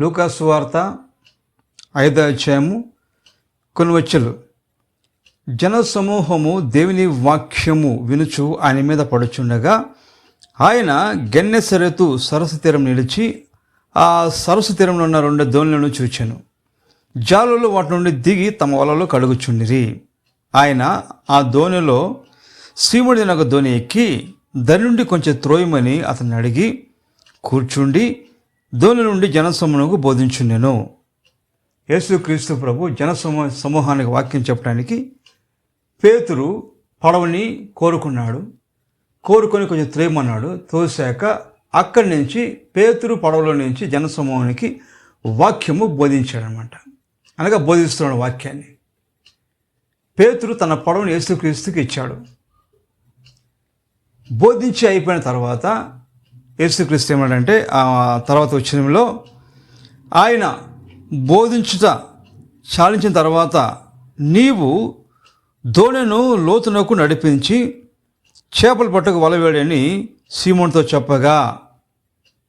లూకా సువార్త 5వ అధ్యాయము కొన్ని వచ్చలు. జనసమూహము దేవుని వాక్యము వినుచు ఆయన మీద పడుచుండగా ఆయన గెన్నెసరెతు సరస్సు తీరం నిలిచి ఆ సరస్సు తీరంలో ఉన్న 2 దోణులను చూచెను. జాలులు వాటి నుండి దిగి తమ వలలో కడుగుచుండిరి. ఆయన ఆ దోణిలో సీముడిన ఒక దోణి ఎక్కి దాని నుండి కొంచెం త్రోయమని అతన్ని అడిగి కూర్చుండి దోణి నుండి జనసమూహమునకు బోధించుండెను. యేసుక్రీస్తు ప్రభు సమూహానికి వాక్యం చెప్పడానికి పేతురు పడవని కోరుకొని కొంచెం త్రోయమన్నాడు. తోసాక అక్కడి నుంచి పేతురు పడవలో నుంచి జనసమూహానికి వాక్యము బోధించాడనమాట. అనగా బోధిస్తున్నాడు వాక్యాన్ని. పేతురు తన పడవని యేసుక్రీస్తుకి ఇచ్చాడు. బోధించి అయిపోయిన తర్వాత యేసుక్రీస్తు ఏమన్నాడంటే ఆ తర్వాత వచ్చినంలో ఆయన బోధించుట చాలించిన తర్వాత నీవు దోణెను లోతునకు నడిపించి చేపలు పట్టకు వల వేడని సీమోనుతో చెప్పగా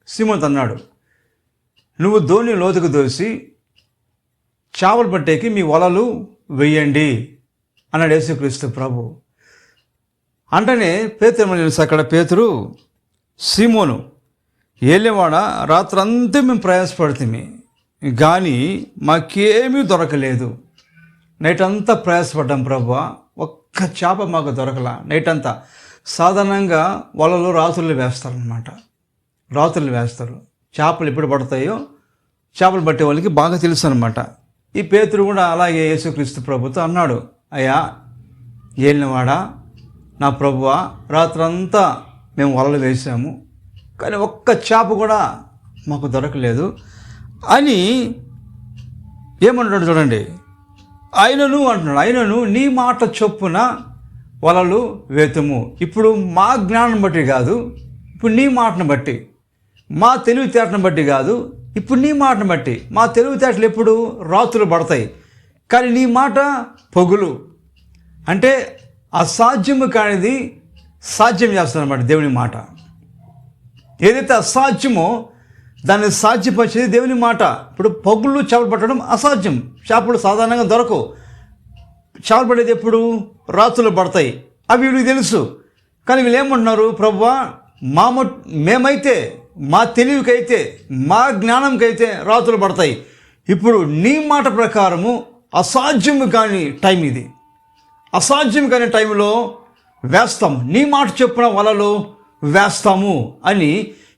సీమోను అన్నాడు, నువ్వు దోణి లోతుకు దోసి చేపలు పట్టేకి మీ వలలు వెయ్యండి అన్నాడు యేసుక్రీస్తు ప్రభు. అంటనే పేతురు అక్కడ పేతురు, సీమోను ఏలేవాడ రాత్రంతా మేము ప్రయాసపడుతుంది కానీ మాకేమీ దొరకలేదు. నైట్ అంతా ప్రయాసపడ్డాం ప్రభువా, ఒక్క చేప మాకు దొరకలా. నైట్ అంతా సాధారణంగా వలలో రాత్రులు వేస్తారనమాట. రాత్రులు వేస్తారు. చేపలు ఎప్పుడు పడతాయో చేపలు పట్టే వాళ్ళకి బాగా తెలుసు అనమాట. ఈ పేతురు కూడా అలాగే యేసుక్రీస్తు ప్రభుతో అన్నాడు, అయ్యా ఏలినవాడా నా ప్రభువా, రాత్రంతా మేము వలలు వేసాము కానీ ఒక్క చేప కూడా మాకు దొరకలేదు అని ఏమంటున్నాడు చూడండి. ఆయనను నీ మాట చొప్పున వలలు వేతుము. ఇప్పుడు మా జ్ఞానం బట్టి కాదు, ఇప్పుడు నీ మాటను బట్టి, మా తెలివితేటను బట్టి కాదు, ఇప్పుడు నీ మాటను బట్టి. మా తెలివితేటలు ఎప్పుడు రాత్రులు పడతాయి కానీ నీ మాట పొగులు. అంటే అసాధ్యము కానిది సాధ్యం చేస్తారన్నమాట దేవుని మాట. ఏదైతే అసాధ్యమో దాన్ని సాధ్యపరిచేది దేవుని మాట. ఇప్పుడు పగుళ్ళు చేపలు పట్టడం అసాధ్యం. చేపలు సాధారణంగా దొరకవు. చేపలు పడేది ఎప్పుడు రాత్రులు పడతాయి. అవి వీళ్ళకి తెలుసు. కానీ వీళ్ళు ఏమంటున్నారు, ప్రభువా మేమైతే మా తెలివికైతే మా జ్ఞానంకైతే రాత్రులు పడతాయి. ఇప్పుడు నీ మాట ప్రకారము అసాధ్యము కాని టైం ఇది. అసాధ్యం కాని టైంలో వేస్తాము, నీ మాట చెప్పిన వలలో వేస్తాము అని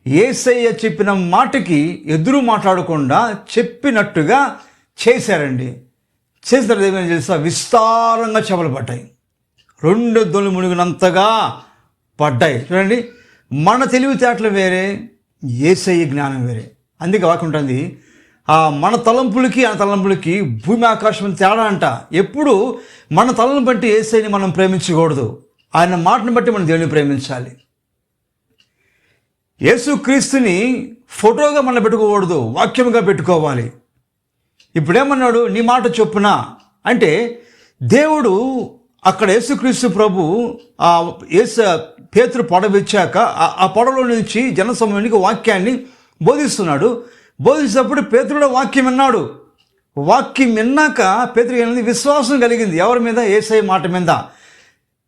యేసయ్య చెప్పిన మాటకి ఎదురు మాట్లాడకుండా చెప్పినట్టుగా చేశారండి. చేసిన తర్వాత ఏమైనా తెలుసా, విస్తారంగా చేపలు పడ్డాయి. 2 దోణులు మునిగినంతగా పడ్డాయి. చూడండి, మన తెలివితేటలు వేరే, యేసయ్య జ్ఞానం వేరే. అందుకే వాక్యం ఉంటుంది, మన తలంపులకి ఆ తలంపులకి భూమి ఆకాశం తేడా అంట. ఎప్పుడు మన తలను బట్టి యేసయ్యని మనం ప్రేమించకూడదు, ఆయన మాటను బట్టి మనం దేవుని ప్రేమించాలి. యేసుక్రీస్తుని ఫోటోగా మనం పెట్టుకోకూడదు, వాక్యముగా పెట్టుకోవాలి. ఇప్పుడేమన్నాడు, నీ మాట చొప్పున అంటే దేవుడు అక్కడ యేసుక్రీస్తు ప్రభు పేతురు పడవిచ్చాక ఆ పడవలో నుంచి జనసమూహానికి వాక్యాన్ని బోధిస్తున్నాడు. బోధించినప్పుడు పేతురుడు వాక్యం విన్నాడు. వాక్యం విన్నాక పేతురుకి విశ్వాసం కలిగింది. ఎవరి మీద? యేసయ్య మాట మీద.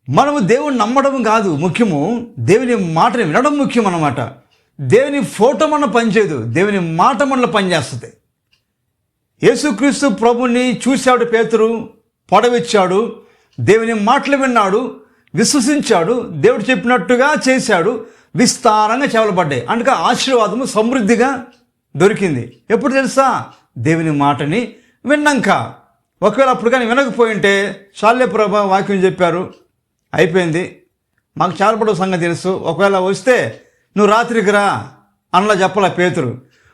మనము దేవుని నమ్మడం కాదు ముఖ్యము, దేవుని మాటని వినడం ముఖ్యం అన్నమాట. దేవుని ఫోటో మన పనిచేయదు, దేవుని మాట మనలో పనిచేస్తుంది. యేసుక్రీస్తు ప్రభుని చూశాడు పేతురు, పడవిచ్చాడు, దేవుని మాటలు విన్నాడు, విశ్వసించాడు, దేవుడు చెప్పినట్టుగా చేశాడు, విస్తారంగా చేపలు పడ్డాయి. అందుకే ఆశీర్వాదము సమృద్ధిగా దొరికింది. ఎప్పుడు తెలుసా? దేవుని మాటని విన్నాక. ఒకవేళ అప్పుడు కానీ వినకపోయింటే, చాలే ప్రభా వాక్యం చెప్పారు అయిపోయింది, మాకు చేపలు పడే సంగతి తెలుసు, ఒకవేళ వస్తే నువ్వు రాత్రికి రా అన్నలా చెప్పాల పేతురు.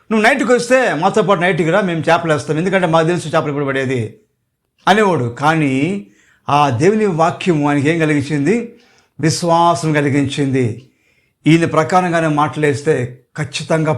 నువ్వు నైట్కి వస్తే మాతో పాటు నైట్కి రా, మేము చేపలు వేస్తాం, ఎందుకంటే మాకు తెలుసు చేపలు ఎప్పుడు పడేది అనేవాడు. కానీ ఆ దేవుని వాక్యం ఆయనకి ఏం కలిగించింది? విశ్వాసం కలిగించింది. ఈయన ప్రకారంగానే మాటలేస్తే ఖచ్చితంగా